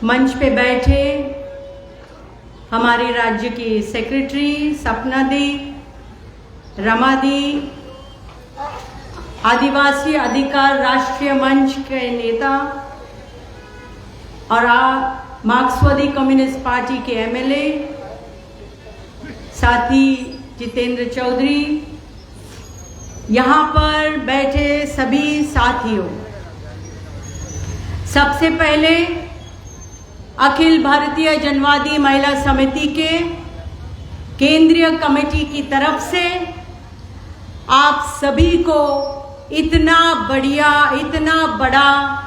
मंच पे बैठे हमारे राज्य की सेक्रेटरी सपना दी, रमा दी, आदिवासी अधिकार राष्ट्रीय मंच के नेता और मार्क्सवादी कम्युनिस्ट पार्टी के एमएलए साथी जितेंद्र चौधरी, यहाँ पर बैठे सभी साथियों, सबसे पहले अखिल भारतीय जनवादी महिला समिति के केंद्रीय कमेटी की तरफ से आप सभी को इतना बढ़िया, इतना बड़ा,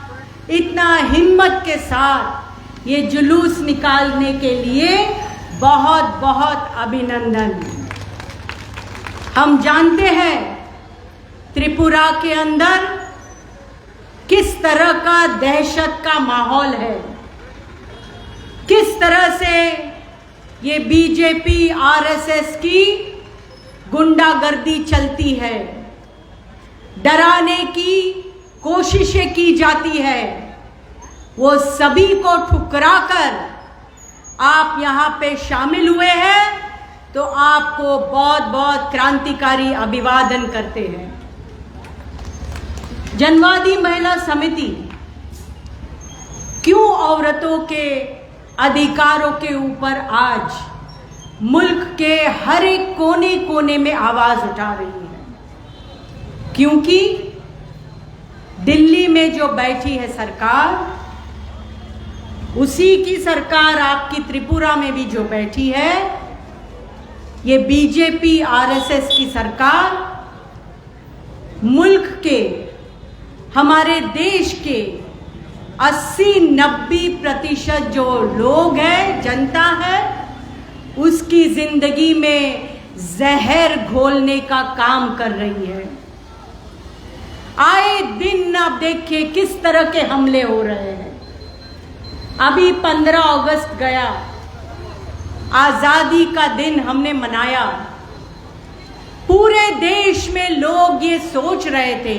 इतना हिम्मत के साथ ये जुलूस निकालने के लिए बहुत बहुत अभिनंदन। हम जानते हैं त्रिपुरा के अंदर किस तरह का दहशत का माहौल है, किस तरह से ये बीजेपी आरएसएस की गुंडागर्दी चलती है, डराने की कोशिशें की जाती है। वो सभी को ठुकराकर आप यहाँ पे शामिल हुए हैं, तो आपको बहुत बहुत क्रांतिकारी अभिवादन करते हैं। जनवादी महिला समिति क्यों औरतों के अधिकारों के ऊपर आज मुल्क के हर एक कोने कोने में आवाज उठा रही है? क्योंकि दिल्ली में जो बैठी है सरकार, उसी की सरकार आपकी त्रिपुरा में भी जो बैठी है, ये बीजेपी आरएसएस की सरकार मुल्क के, हमारे देश के 80-90% जो लोग हैं, जनता है, उसकी जिंदगी में जहर घोलने का काम कर रही है। आए दिन आप देखिए किस तरह के हमले हो रहे हैं। अभी 15 अगस्त गया, आजादी का दिन हमने मनाया। पूरे देश में लोग ये सोच रहे थे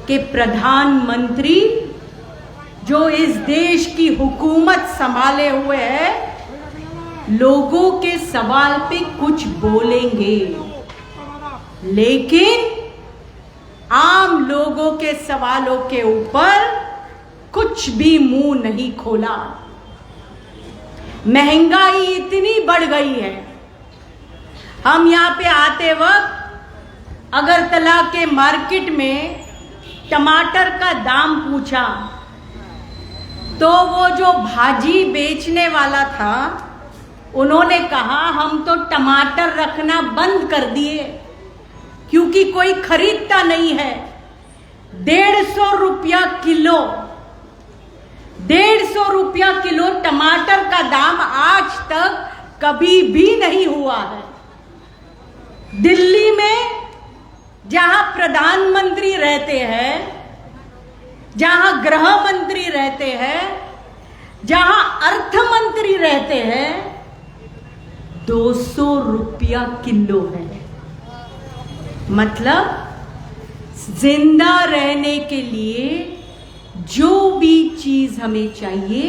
कि प्रधानमंत्री जो इस देश की हुकूमत संभाले हुए है, लोगों के सवाल पे कुछ बोलेंगे, लेकिन आम लोगों के सवालों के ऊपर कुछ भी मुंह नहीं खोला। महंगाई इतनी बढ़ गई है, हम यहाँ पे आते वक्त अगरतला के मार्केट में टमाटर का दाम पूछा, तो वो जो भाजी बेचने वाला था, उन्होंने कहा हम तो टमाटर रखना बंद कर दिए क्योंकि कोई खरीदता नहीं है। 150 रुपया किलो, 150 रुपया किलो टमाटर का दाम आज तक कभी भी नहीं हुआ है। दिल्ली में जहां प्रधानमंत्री रहते हैं, जहां गृह मंत्री रहते हैं, जहां अर्थ मंत्री रहते हैं, 200 रुपया किलो है। मतलब जिंदा रहने के लिए जो भी चीज हमें चाहिए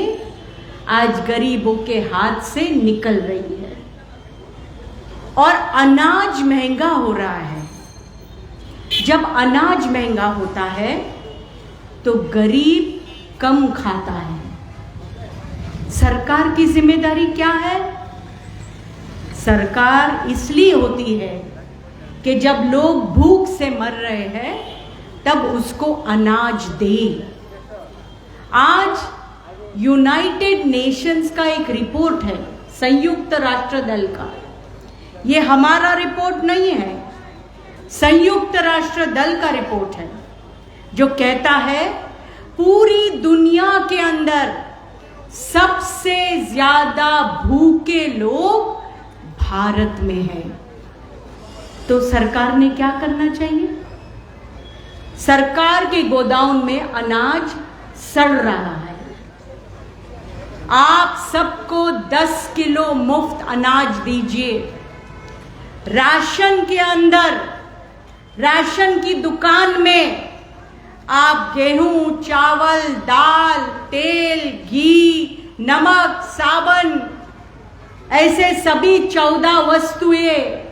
आज गरीबों के हाथ से निकल रही है। और अनाज महंगा हो रहा है। जब अनाज महंगा होता है तो गरीब कम खाता है। सरकार की जिम्मेदारी क्या है? सरकार इसलिए होती है कि जब लोग भूख से मर रहे हैं तब उसको अनाज दे। आज यूनाइटेड नेशंस का एक रिपोर्ट है, संयुक्त राष्ट्र दल का, ये हमारा रिपोर्ट नहीं है, संयुक्त राष्ट्र दल का रिपोर्ट है, जो कहता है पूरी दुनिया के अंदर सबसे ज्यादा भूखे लोग भारत में हैं। तो सरकार ने क्या करना चाहिए? सरकार के गोदाम में अनाज सड़ रहा है, आप सबको 10 किलो मुफ्त अनाज दीजिए। राशन के अंदर, राशन की दुकान में आप गेहूं, चावल, दाल, तेल, घी, नमक, साबुन, ऐसे सभी 14 वस्तुएं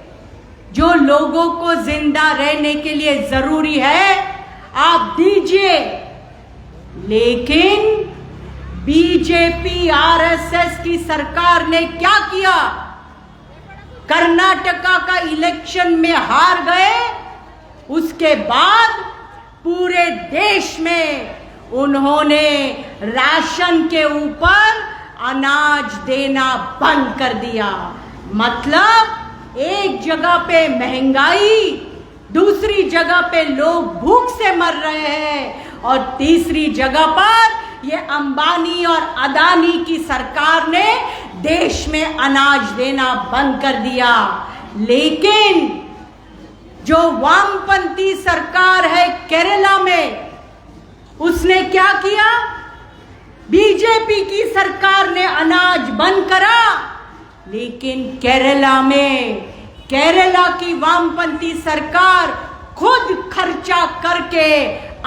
जो लोगों को जिंदा रहने के लिए जरूरी है, आप दीजिए। लेकिन बीजेपी आरएसएस की सरकार ने क्या किया? कर्नाटका का इलेक्शन में हार गए, उसके बाद पूरे देश में उन्होंने राशन के ऊपर अनाज देना बंद कर दिया। मतलब एक जगह पे महंगाई, दूसरी जगह पे लोग भूख से मर रहे हैं, और तीसरी जगह पर ये अंबानी और अदानी की सरकार ने देश में अनाज देना बंद कर दिया। लेकिन जो वामपंथी सरकार है केरला में, उसने क्या किया? बीजेपी की सरकार ने अनाज बंद करा, लेकिन केरला में केरला की वामपंथी सरकार खुद खर्चा करके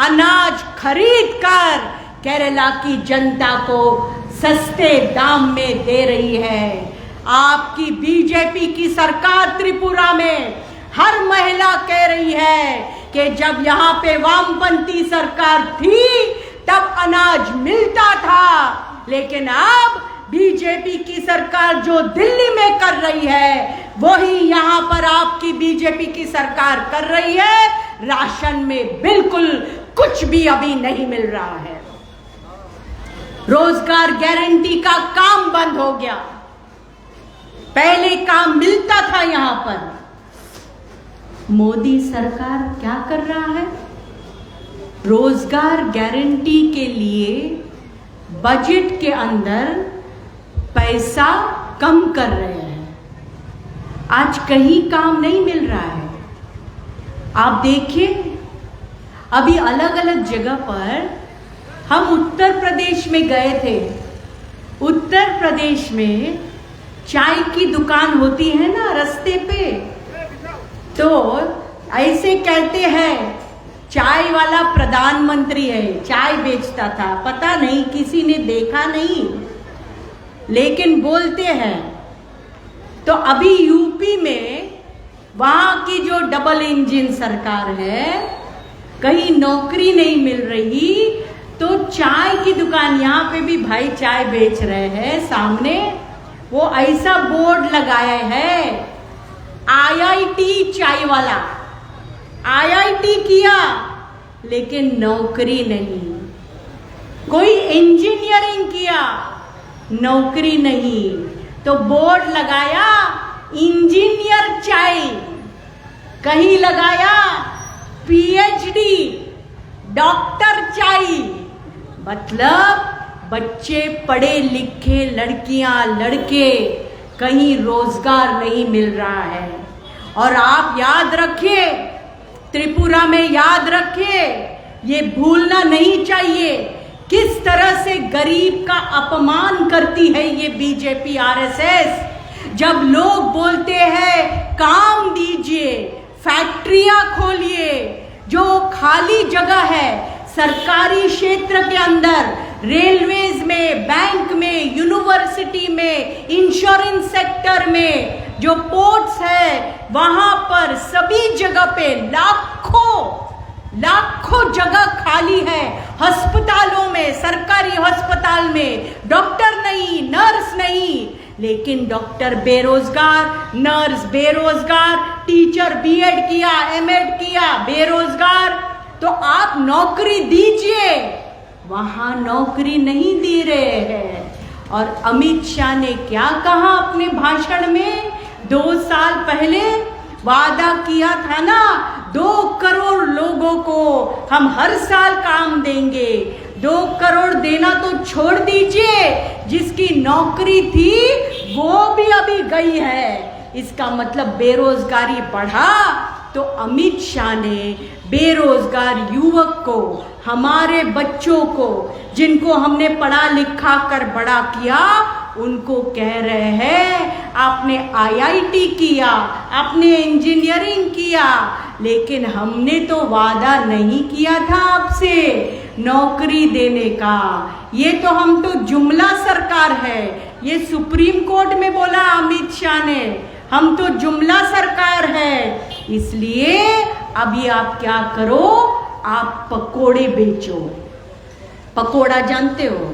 अनाज खरीद कर केरला की जनता को सस्ते दाम में दे रही है। आपकी बीजेपी की सरकार त्रिपुरा में हर महिला कह रही है कि जब यहाँ पे वामपंथी सरकार थी तब अनाज मिलता था, लेकिन अब बीजेपी की सरकार जो दिल्ली में कर रही है वही यहाँ पर आपकी बीजेपी की सरकार कर रही है। राशन में बिल्कुल कुछ भी अभी नहीं मिल रहा है। रोजगार गारंटी का काम बंद हो गया। पहले काम मिलता था यहाँ पर। मोदी सरकार क्या कर रहा है? रोजगार गारंटी के लिए बजट के अंदर पैसा कम कर रहे हैं। आज कहीं काम नहीं मिल रहा है। आप देखिए, अभी अलग अलग जगह पर हम उत्तर प्रदेश में गए थे। उत्तर प्रदेश में चाय की दुकान होती है ना रास्ते पे, तो ऐसे कहते हैं चाय वाला प्रधानमंत्री है, चाय बेचता था। पता नहीं, किसी ने देखा नहीं, लेकिन बोलते हैं। तो अभी यूपी में वहां की जो डबल इंजन सरकार है, कहीं नौकरी नहीं मिल रही, तो चाय की दुकान, यहाँ पे भी भाई चाय बेच रहे हैं सामने, वो ऐसा बोर्ड लगाया है आईआईटी चाय वाला। आईआईटी किया लेकिन नौकरी नहीं। कोई इंजीनियरिंग किया, नौकरी नहीं, तो बोर्ड लगाया इंजीनियर चाय, कहीं लगाया पीएचडी डॉक्टर चाय। मतलब बच्चे पढ़े लिखे, लड़कियां लड़के, कहीं रोजगार नहीं मिल रहा है। और आप याद रखिए, त्रिपुरा में याद रखिए, ये भूलना नहीं चाहिए किस तरह से गरीब का अपमान करती है ये बीजेपी आरएसएस। जब लोग बोलते हैं काम दीजिए, फैक्ट्रियां खोलिए, जो खाली जगह है सरकारी क्षेत्र के अंदर, रेलवेज में, बैंक में, यूनिवर्सिटी में, इंश्योरेंस सेक्टर में, जो पोर्ट्स है वहां पर सभी जगह पे लाखों जगह खाली है। अस्पतालों में, सरकारी अस्पताल में डॉक्टर नहीं, नर्स नहीं, लेकिन डॉक्टर बेरोजगार, नर्स बेरोजगार, टीचर बीएड किया, एमएड किया, बेरोजगार। तो आप नौकरी दीजिए, वहां नौकरी नहीं दे रहे हैं। और अमित शाह ने क्या कहा अपने भाषण में? 2 साल पहले वादा किया था ना, 2 करोड़ लोगों को हम हर साल काम देंगे। 2 करोड़ देना तो छोड़ दीजिए, जिसकी नौकरी थी वो भी अभी गई है। इसका मतलब बेरोजगारी बढ़ा। तो अमित शाह ने बेरोजगार युवक को, हमारे बच्चों को, जिनको हमने पढ़ा लिखा कर बड़ा किया, उनको कह रहे हैं आपने आईआईटी किया, आपने इंजीनियरिंग किया, लेकिन हमने तो वादा नहीं किया था आपसे नौकरी देने का। ये तो हम तो जुमला सरकार सरकार है, ये सुप्रीम कोर्ट में बोला अमित शाह ने, हम तो जुमला सरकार है। इसलिए अभी आप क्या करो, आप पकोड़े बेचो। पकोड़ा जानते हो,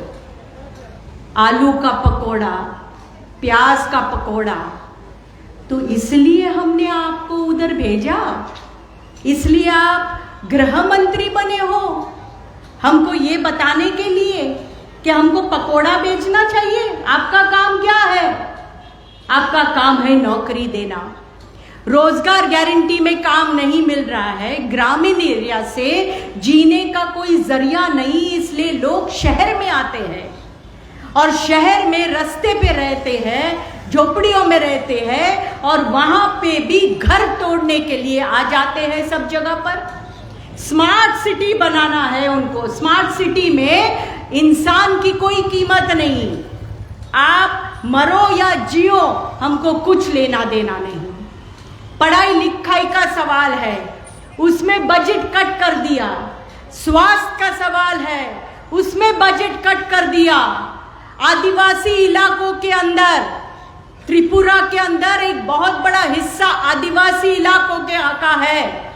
आलू का पकोड़ा, प्याज का पकोड़ा। तो इसलिए हमने आपको उधर भेजा, इसलिए आप गृह मंत्री बने हो, हमको ये बताने के लिए कि हमको पकोड़ा बेचना चाहिए। आपका काम क्या है? आपका काम है नौकरी देना। रोजगार गारंटी में काम नहीं मिल रहा है, ग्रामीण एरिया से जीने का कोई जरिया नहीं, इसलिए लोग शहर में आते हैं और शहर में रास्ते पे रहते हैं, झोपड़ियों में रहते हैं और वहां पे भी घर तोड़ने के लिए आ जाते हैं सब जगह पर। स्मार्ट सिटी बनाना है उनको। स्मार्ट सिटी में इंसान की कोई कीमत नहीं, आप मरो या जियो, हमको कुछ लेना देना नहीं। पढ़ाई लिखाई का सवाल है, उसमें बजट कट कर दिया। स्वास्थ्य का सवाल है, उसमें बजट कट कर दिया। आदिवासी इलाकों के अंदर, त्रिपुरा के अंदर एक बहुत बड़ा हिस्सा आदिवासी इलाकों के का है।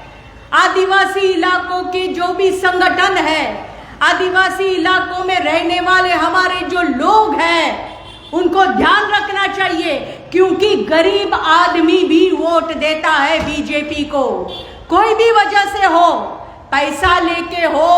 आदिवासी इलाकों के जो भी संगठन है, आदिवासी इलाकों में रहने वाले हमारे जो लोग हैं, उनको ध्यान रखना चाहिए, क्योंकि गरीब आदमी भी वोट देता है बीजेपी को। कोई भी वजह से हो, पैसा लेके हो,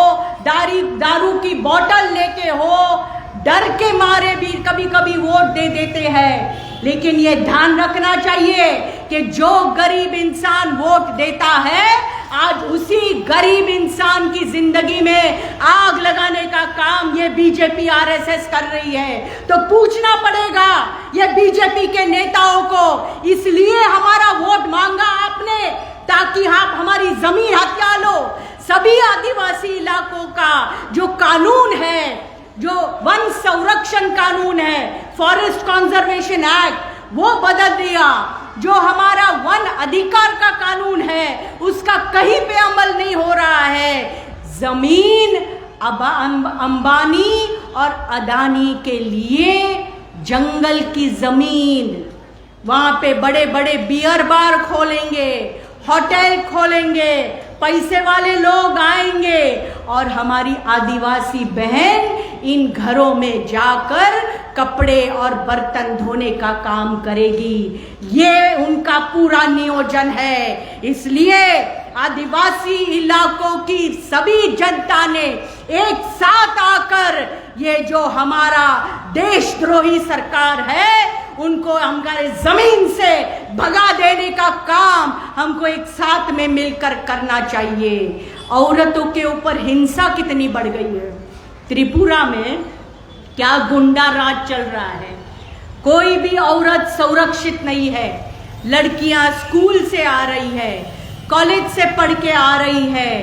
दारू की बोतल लेके हो, डर के मारे भी कभी कभी वोट दे देते हैं। लेकिन ये ध्यान रखना चाहिए कि जो गरीब इंसान वोट देता है, आज उसी गरीब इंसान की जिंदगी में आग लगाने का काम ये बीजेपी आरएसएस कर रही है। तो पूछना पड़ेगा ये बीजेपी के नेताओं को, इसलिए हमारा वोट मांगा आपने ताकि आप हमारी जमीन हथिया लो। सभी आदिवासी इलाकों का जो कानून है, जो वन संरक्षण कानून है, फॉरेस्ट कंजर्वेशन एक्ट, वो बदल दिया। जो हमारा वन अधिकार का कानून है, उसका कहीं पे अमल नहीं हो रहा है। जमीन अंबानी और अदानी के लिए जंगल की जमीन, वहां पे बड़े बड़े बियर बार खोलेंगे, होटल खोलेंगे, पैसे वाले लोग आएंगे और हमारी आदिवासी बहन इन घरों में जाकर कपड़े और बर्तन धोने का काम करेगी। ये उनका पूरा नियोजन है। इसलिए आदिवासी इलाकों की सभी जनता ने एक साथ आकर ये जो हमारा देशद्रोही सरकार है, उनको हमारे जमीन से भगा देने का काम हमको एक साथ में मिलकर करना चाहिए। औरतों के ऊपर हिंसा कितनी बढ़ गई है। त्रिपुरा में क्या गुंडा राज चल रहा है, कोई भी औरत सुरक्षित नहीं है। लड़कियां स्कूल से आ रही है, कॉलेज से पढ़ के आ रही है,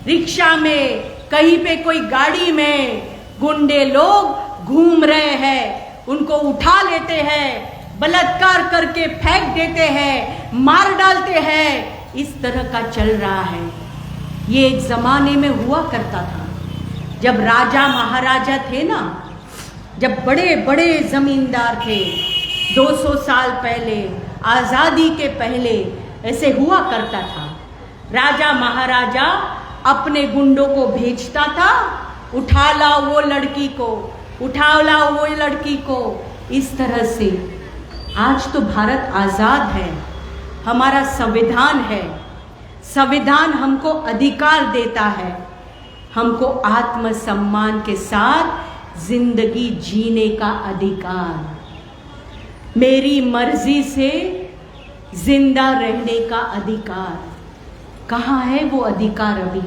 रिक्शा में, कहीं पे कोई गाड़ी में गुंडे लोग घूम रहे हैं, उनको उठा लेते हैं, बलात्कार करके फेंक देते हैं, मार डालते हैं। इस तरह का चल रहा है। ये एक जमाने में हुआ करता था, जब राजा महाराजा थे ना, जब बड़े बड़े जमींदार थे 200 साल पहले, आजादी के पहले ऐसे हुआ करता था। राजा महाराजा अपने गुंडों को भेजता था, उठा लाओ वो लड़की को, उठा लाओ वो लड़की को। इस तरह से आज तो भारत आजाद है, हमारा संविधान है। संविधान हमको अधिकार देता है, हमको आत्मसम्मान के साथ जिंदगी जीने का अधिकार, मेरी मर्जी से जिंदा रहने का अधिकार। कहाँ है वो अधिकार? अभी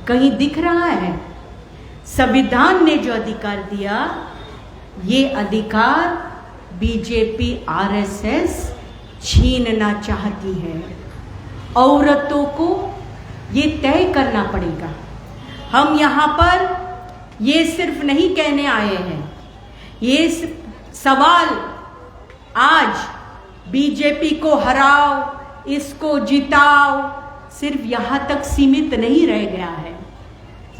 कहीं दिख रहा है? संविधान ने जो अधिकार दिया, ये अधिकार बीजेपी आरएसएस छीनना चाहती है। औरतों को ये तय करना पड़ेगा। हम यहाँ पर ये सिर्फ नहीं कहने आए हैं, ये सवाल आज बीजेपी को हराओ, इसको जिताओ, सिर्फ यहाँ तक सीमित नहीं रह गया है।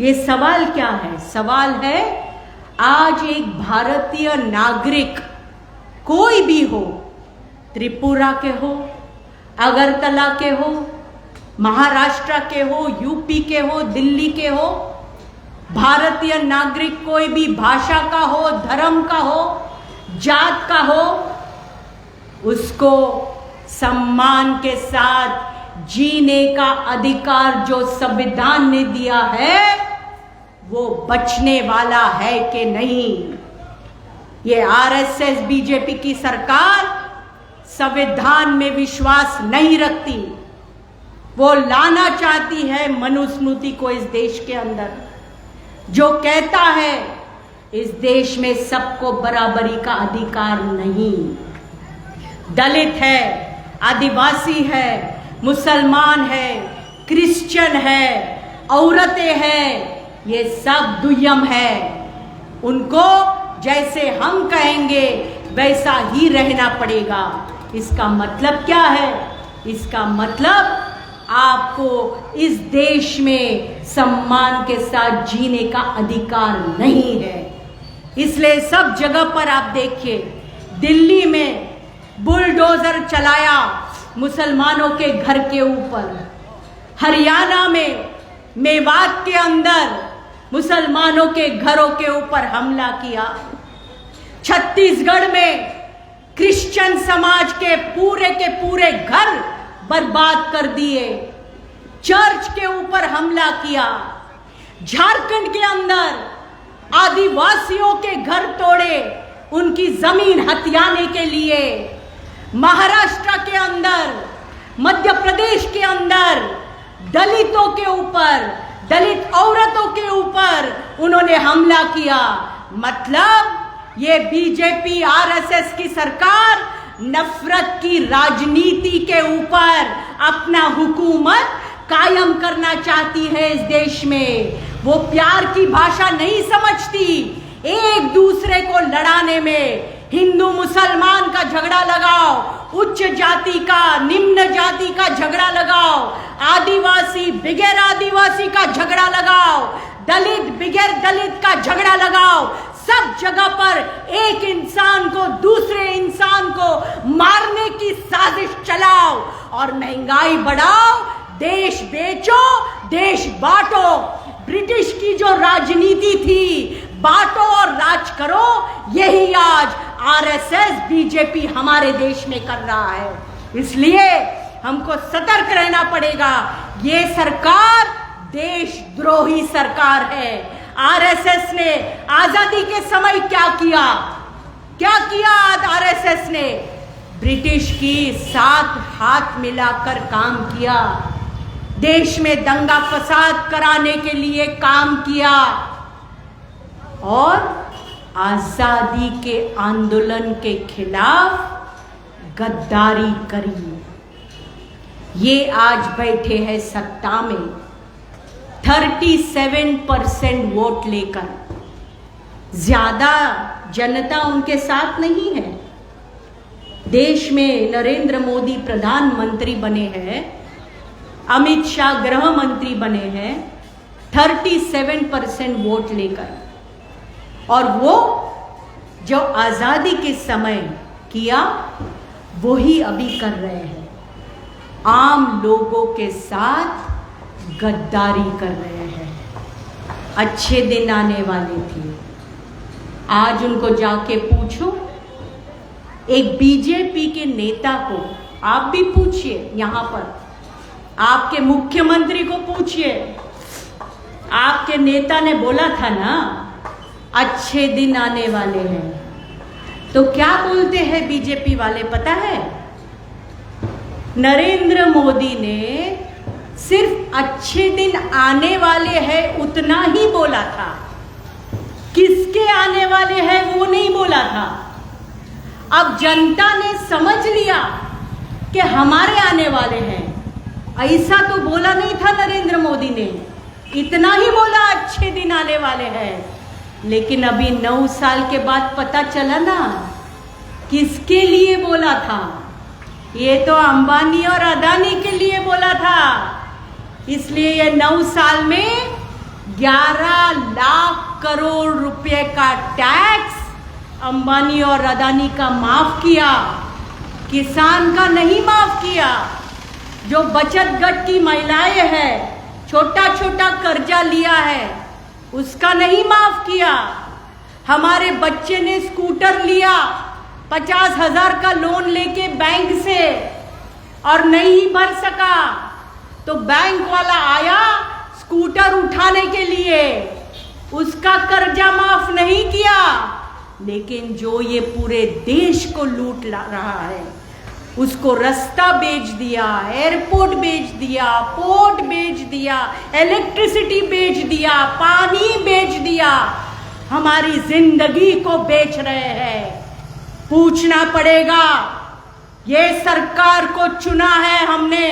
ये सवाल क्या है? सवाल है आज एक भारतीय नागरिक कोई भी हो, त्रिपुरा के हो, अगरतला के हो, महाराष्ट्र के हो, यूपी के हो, दिल्ली के हो, भारतीय नागरिक कोई भी भाषा का हो, धर्म का हो, जात का हो, उसको सम्मान के साथ जीने का अधिकार जो संविधान ने दिया है वो बचने वाला है कि नहीं। ये आरएसएस बीजेपी की सरकार संविधान में विश्वास नहीं रखती। वो लाना चाहती है मनुस्मृति को इस देश के अंदर, जो कहता है इस देश में सबको बराबरी का अधिकार नहीं। दलित है, आदिवासी है, मुसलमान है, क्रिश्चियन है, औरतें हैं, ये सब दुय्यम है। उनको जैसे हम कहेंगे वैसा ही रहना पड़ेगा। इसका मतलब क्या है? इसका मतलब आपको इस देश में सम्मान के साथ जीने का अधिकार नहीं है। इसलिए सब जगह पर आप देखिए, दिल्ली में बुलडोजर चलाया मुसलमानों के घर के ऊपर, हरियाणा में मेवात के अंदर मुसलमानों के घरों के ऊपर हमला किया, छत्तीसगढ़ में क्रिश्चियन समाज के पूरे घर बर्बाद कर दिए, चर्च के ऊपर हमला किया, झारखंड के अंदर आदिवासियों के घर तोड़े उनकी जमीन हथियाने के लिए, महाराष्ट्र के अंदर, मध्य प्रदेश के अंदर दलितों के ऊपर, दलित औरतों के ऊपर उन्होंने हमला किया। मतलब ये बीजेपी आरएसएस की सरकार नफरत की राजनीति के ऊपर अपना हुकूमत कायम करना चाहती है इस देश में। वो प्यार की भाषा नहीं समझती। एक दूसरे को लड़ाने में हिंदू मुसलमान का झगड़ा लगाओ, उच्च जाति का निम्न जाति का झगड़ा लगाओ, आदिवासी बिगैर आदिवासी का झगड़ा लगाओ, दलित बिगैर दलित का झगड़ा लगाओ। सब जगह पर एक इंसान को दूसरे इंसान को मारने की साजिश चलाओ और महंगाई बढ़ाओ, देश बेचो, देश बांटो। ब्रिटिश की जो राजनीति थी, बांटो और राज करो, यही आज आरएसएस बीजेपी हमारे देश में कर रहा है। इसलिए हमको सतर्क रहना पड़ेगा। ये सरकार देशद्रोही सरकार है। आरएसएस ने आजादी के समय क्या किया? क्या किया आरएसएस ने? ब्रिटिश की साथ हाथ मिलाकर काम किया, देश में दंगा फसाद कराने के लिए काम किया और आजादी के आंदोलन के खिलाफ गद्दारी करी। ये आज बैठे हैं सत्ता में 37% वोट लेकर। ज्यादा जनता उनके साथ नहीं है। देश में नरेंद्र मोदी प्रधानमंत्री बने हैं, अमित शाह गृह मंत्री बने हैं 37% वोट लेकर। और वो जो आजादी के समय किया वही अभी कर रहे हैं। आम लोगों के साथ गद्दारी कर रहे हैं। अच्छे दिन आने वाले थे। आज उनको जाके पूछो, एक बीजेपी के नेता को आप भी पूछिए, यहां पर आपके मुख्यमंत्री को पूछिए। आपके नेता ने बोला था ना अच्छे दिन आने वाले हैं, तो क्या बोलते हैं बीजेपी वाले पता है? नरेंद्र मोदी ने सिर्फ अच्छे दिन आने वाले हैं उतना ही बोला था, किसके आने वाले हैं वो नहीं बोला था। अब जनता ने समझ लिया कि हमारे आने वाले हैं। ऐसा तो बोला नहीं था नरेंद्र मोदी ने, इतना ही बोला अच्छे दिन आने वाले हैं। लेकिन अभी 9 साल के बाद पता चला ना किसके लिए बोला था। ये तो अंबानी और अदानी के लिए बोला था। इसलिए ये 9 साल में 11 लाख करोड़ रुपए का टैक्स अंबानी और अदानी का माफ किया, किसान का नहीं माफ किया। जो बचत गट की महिलाएं हैं, छोटा छोटा कर्जा लिया है, उसका नहीं माफ किया। हमारे बच्चे ने स्कूटर लिया 50,000 का लोन लेके बैंक से और नहीं भर सका, तो बैंक वाला आया स्कूटर उठाने के लिए, उसका कर्जा माफ नहीं किया। लेकिन जो ये पूरे देश को लूट रहा है, उसको रास्ता बेच दिया, एयरपोर्ट बेच दिया, पोर्ट बेच दिया, इलेक्ट्रिसिटी बेच दिया, पानी बेच दिया, हमारी जिंदगी को बेच रहे हैं। पूछना पड़ेगा, ये सरकार को चुना है हमने,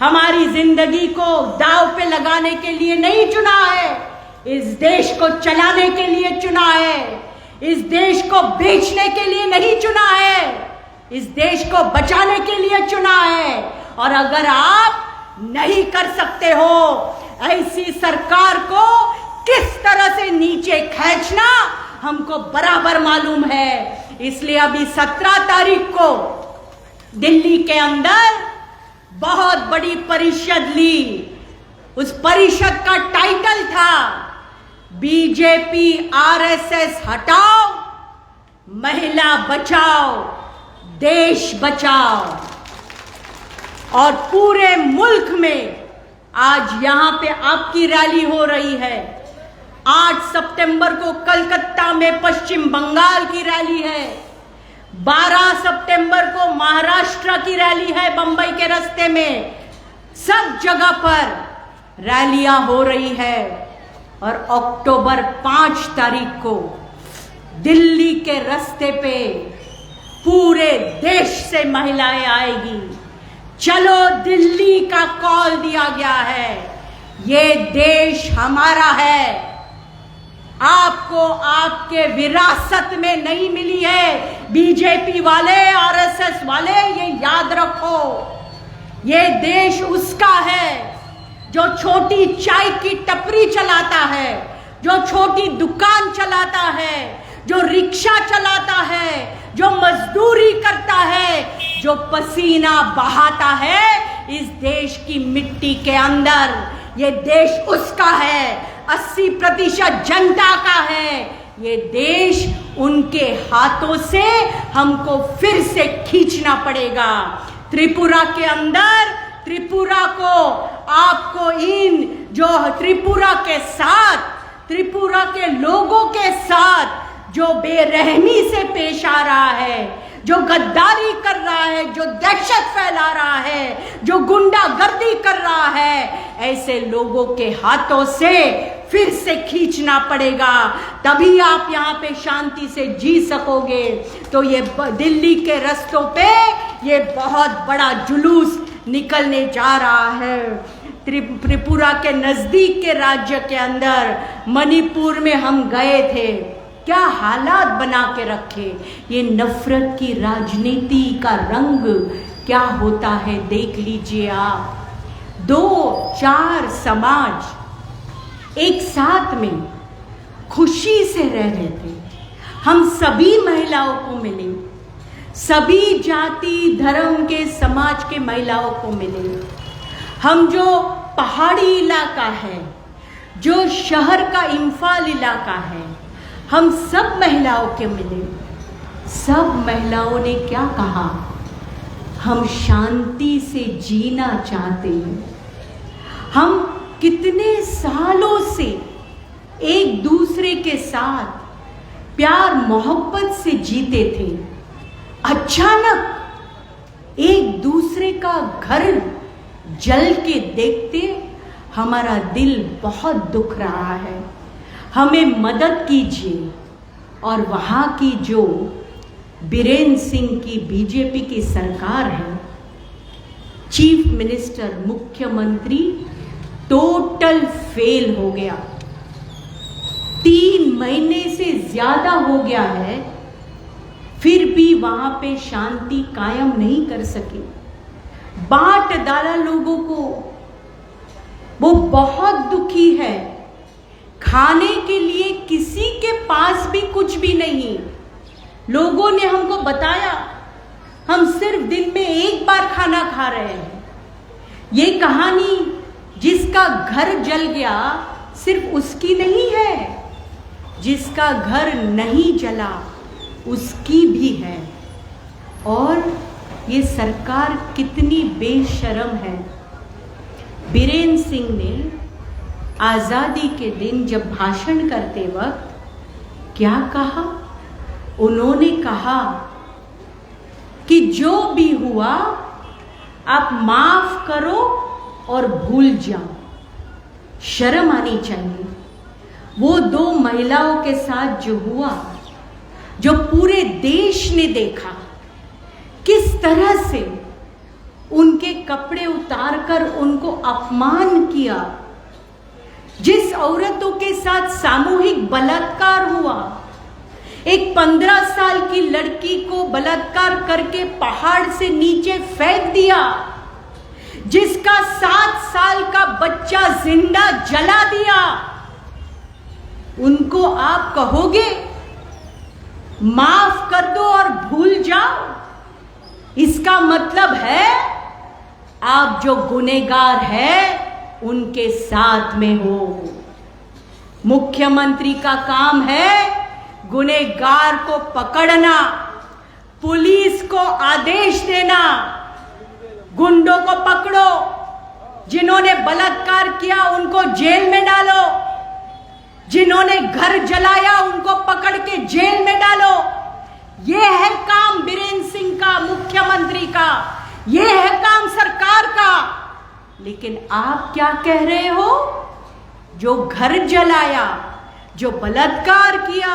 हमारी जिंदगी को दांव पे लगाने के लिए नहीं चुना है, इस देश को चलाने के लिए चुना है, इस देश को बेचने के लिए नहीं चुना है, इस देश को बचाने के लिए चुना है। और अगर आप नहीं कर सकते हो ऐसी सरकार को किस तरह से नीचे खींचना, हमको बराबर मालूम है। इसलिए अभी 17 तारीख को दिल्ली के अंदर बहुत बड़ी परिषद ली। उस परिषद का टाइटल था बीजेपी आरएसएस हटाओ, महिला बचाओ, देश बचाओ। और पूरे मुल्क में आज यहां पे आपकी रैली हो रही है। 8 सितंबर को कलकत्ता में पश्चिम बंगाल की रैली है, 12 सितंबर को महाराष्ट्र की रैली है बंबई के रास्ते में। सब जगह पर रैलियां हो रही है। और अक्टूबर 5 तारीख को दिल्ली के रास्ते पे पूरे देश से महिलाएं आएगी। चलो दिल्ली का कॉल दिया गया है। ये देश हमारा है, आपको आपके विरासत में नहीं मिली है। बीजेपी वाले, आरएसएस वाले, ये याद रखो, ये देश उसका है जो छोटी चाय की टपरी चलाता है, जो छोटी दुकान चलाता है, जो रिक्शा चलाता है, जो मजदूरी करता है, जो पसीना बहाता है इस देश की मिट्टी के अंदर। ये देश उसका है, 80% जनता का है। ये देश उनके हाथों से हमको फिर से खींचना पड़ेगा। त्रिपुरा के अंदर, त्रिपुरा को आपको इन जो त्रिपुरा के साथ, त्रिपुरा के लोगों के साथ जो बेरहमी से पेश आ रहा है, जो गद्दारी कर रहा है, जो दहशत फैला रहा है, जो गुंडागर्दी कर रहा है, ऐसे लोगों के हाथों से फिर से खींचना पड़ेगा। तभी आप यहाँ पे शांति से जी सकोगे। तो ये दिल्ली के रास्तों पे ये बहुत बड़ा जुलूस निकलने जा रहा है। त्रिपुरा के नजदीक के राज्य के अंदर मणिपुर में हम गए थे, क्या हालात बना के रखे। ये नफरत की राजनीति का रंग क्या होता है देख लीजिए आप। 2-4 समाज एक साथ में खुशी से रह रहे थे। हम सभी महिलाओं को मिले, सभी जाति धर्म के समाज के महिलाओं को मिले। हम जो पहाड़ी इलाका है, जो शहर का इम्फाल इलाका है, हम सब महिलाओं के मिले। सब महिलाओं ने क्या कहा, हम शांति से जीना चाहते हैं। हम कितने सालों से एक दूसरे के साथ प्यार मोहब्बत से जीते थे, अचानक एक दूसरे का घर जल के देखते हमारा दिल बहुत दुख रहा है। हमें मदद कीजिए। और वहाँ की जो बीरेन सिंह की बीजेपी की सरकार है, चीफ मिनिस्टर, मुख्यमंत्री टोटल फेल हो गया। 3 महीने से ज्यादा हो गया है, फिर भी वहां पे शांति कायम नहीं कर सके। बांट डाला लोगों को। वो बहुत दुखी है खाने के लिए किसी के पास भी कुछ भी नहीं। लोगों ने हमको बताया हम सिर्फ दिन में एक बार खाना खा रहे हैं। ये कहानी जिसका घर जल गया सिर्फ उसकी नहीं है, जिसका घर नहीं जला उसकी भी है। और ये सरकार कितनी बेशर्म है। बीरेन सिंह ने आज़ादी के दिन जब भाषण करते वक्त क्या कहा? उन्होंने कहा कि जो भी हुआ आप माफ करो और भूल जाओ। शर्म आनी चाहिए। वो 2 महिलाओं के साथ जो हुआ, जो पूरे देश ने देखा, किस तरह से उनके कपड़े उतारकर उनको अपमान किया, जिस औरतों के साथ सामूहिक बलात्कार हुआ, एक 15 साल की लड़की को बलात्कार करके पहाड़ से नीचे फेंक दिया, जिसका 7 साल का बच्चा जिंदा जला दिया, उनको आप कहोगे माफ कर दो और भूल जाओ? इसका मतलब है आप जो गुनहगार है उनके साथ में हो। मुख्यमंत्री का काम है गुनहगार को पकड़ना, पुलिस को आदेश देना, गुंडों को पकड़ो, जिन्होंने बलात्कार किया उनको जेल में डालो, जिन्होंने घर जलाया उनको पकड़ के जेल में डालो। यह है काम बीरेन सिंह का, मुख्यमंत्री का, यह है काम सरकार का। लेकिन आप क्या कह रहे हो? जो घर जलाया, जो बलात्कार किया,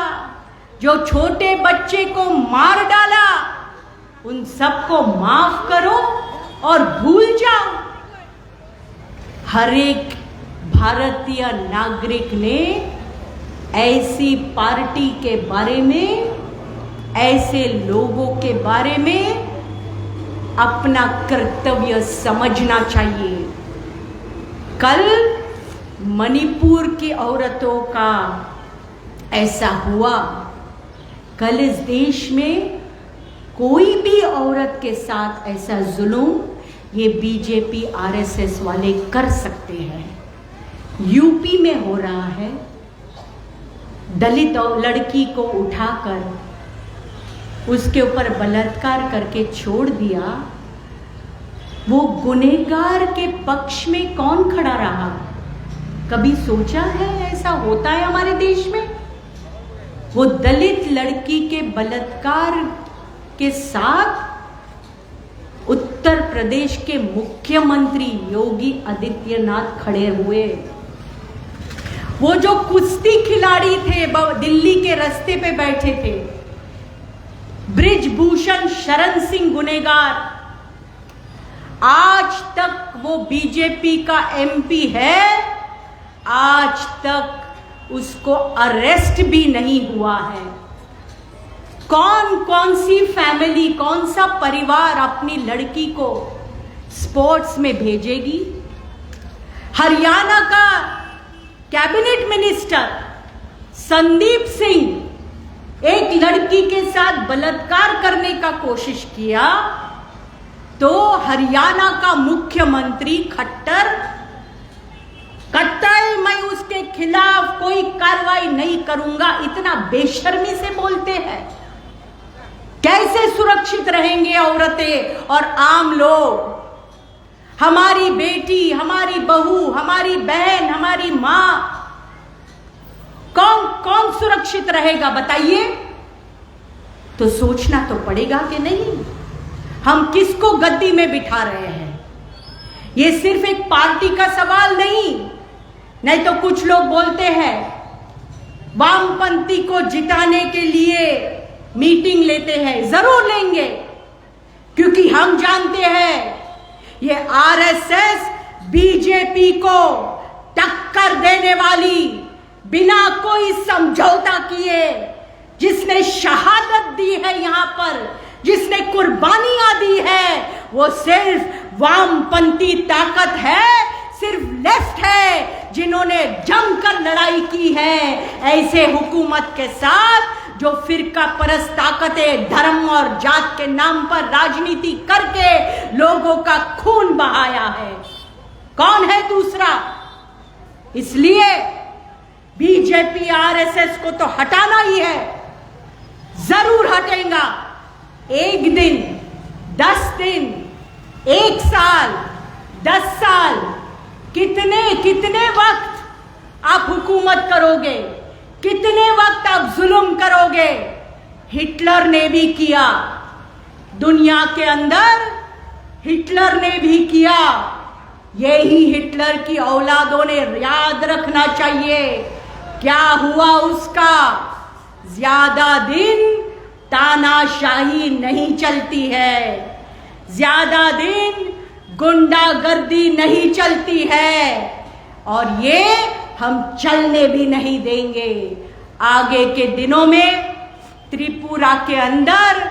जो छोटे बच्चे को मार डाला, उन सबको माफ करो और भूल जाओ। हर एक भारतीय नागरिक ने ऐसी पार्टी के बारे में, ऐसे लोगों के बारे में अपना कर्तव्य समझना चाहिए। कल मणिपुर की औरतों का ऐसा हुआ। कल इस देश में कोई भी औरत के साथ ऐसा जुल्म ये बीजेपी आरएसएस वाले कर सकते हैं। यूपी में हो रहा है, दलित लड़की को उठाकर उसके ऊपर बलात्कार करके छोड़ दिया। वो गुनहगार के पक्ष में कौन खड़ा रहा? कभी सोचा है ऐसा होता है हमारे देश में? वो दलित लड़की के बलात्कार के साथ उत्तर प्रदेश के मुख्यमंत्री योगी आदित्यनाथ खड़े हुए। वो जो कुश्ती खिलाड़ी थे, दिल्ली के रास्ते पे बैठे थे, ब्रिजभूषण शरण सिंह गुनहगार, आज तक वो बीजेपी का एमपी है, आज तक उसको अरेस्ट भी नहीं हुआ है। कौन सी फैमिली, कौन सा परिवार अपनी लड़की को स्पोर्ट्स में भेजेगी? हरियाणा का कैबिनेट मिनिस्टर संदीप सिंह एक लड़की के साथ बलात्कार करने का कोशिश किया तो हरियाणा का मुख्यमंत्री खट्टर कतई मैं उसके खिलाफ कोई कार्रवाई नहीं करूंगा, इतना बेशर्मी से बोलते हैं। कैसे सुरक्षित रहेंगे औरतें और आम लोग? हमारी बेटी, हमारी बहू, हमारी बहन, हमारी मां, कौन सुरक्षित रहेगा बताइए? तो सोचना तो पड़ेगा कि नहीं, हम किसको गद्दी में बिठा रहे हैं। ये सिर्फ एक पार्टी का सवाल नहीं तो कुछ लोग बोलते हैं वामपंथी को जिताने के लिए मीटिंग लेते हैं। जरूर लेंगे, क्योंकि हम जानते हैं ये आरएसएस बीजेपी को टक्कर देने वाली, बिना कोई समझौता किए, जिसने शहादत दी है, यहां पर जिसने कुर्बानियां दी है, वो सिर्फ वामपंथी ताकत है, सिर्फ लेफ्ट है, जिन्होंने जमकर लड़ाई की है ऐसे हुकूमत के साथ जो फिरका परस्त ताकतें धर्म और जात के नाम पर राजनीति करके लोगों का खून बहाया है। कौन है दूसरा? इसलिए बीजेपी आरएसएस को तो हटाना ही है, जरूर हटेगा। 1 दिन, 10 दिन, 1 साल, 10 साल, कितने वक्त आप हुकूमत करोगे? कितने वक्त आप जुल्म करोगे? हिटलर ने भी किया, दुनिया के अंदर हिटलर ने भी किया। यही हिटलर की औलादों ने याद रखना चाहिए क्या हुआ उसका। ज्यादा दिन तानाशाही नहीं चलती है, ज्यादा दिन गुंडागर्दी नहीं चलती है, और ये हम चलने भी नहीं देंगे। आगे के दिनों में त्रिपुरा के अंदर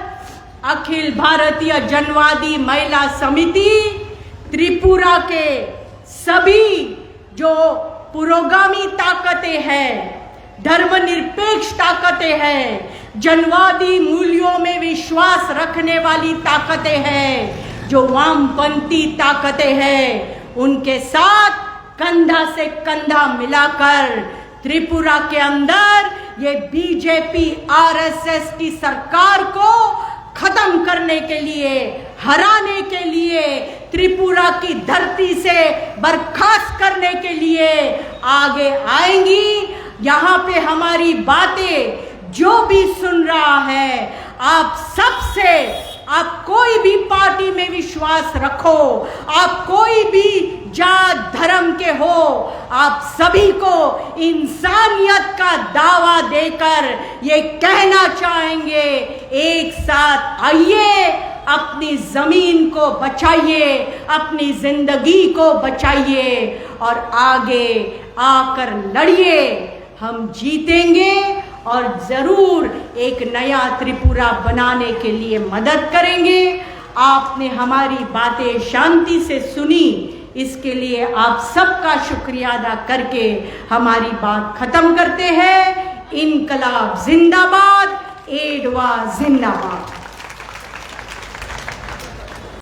अखिल भारतीय जनवादी महिला समिति त्रिपुरा के सभी जो पुरोगामी ताकतें हैं, धर्मनिरपेक्ष ताकतें हैं, जनवादी मूल्यों में विश्वास रखने वाली ताकतें हैं, जो वामपंथी ताकतें हैं, उनके साथ कंधा से कंधा मिलाकर त्रिपुरा के अंदर ये बीजेपी आरएसएस की सरकार को खत्म करने के लिए, हराने के लिए, त्रिपुरा की धरती से बर्खास्त करने के लिए आगे आएंगी। यहाँ पे हमारी बातें जो भी सुन रहा है, आप सबसे, आप कोई भी पार्टी में विश्वास रखो, आप कोई भी जात धर्म के हो, आप सभी को इंसानियत का दावा देकर ये कहना चाहेंगे, एक साथ आइए, अपनी जमीन को बचाइए, अपनी जिंदगी को बचाइए और आगे आकर लड़िए। हम जीतेंगे और जरूर एक नया त्रिपुरा बनाने के लिए मदद करेंगे। आपने हमारी बातें शांति से सुनी, इसके लिए आप सबका शुक्रिया अदा करके हमारी बात खत्म करते हैं। इनकलाब जिंदाबाद, एडवा जिंदाबाद।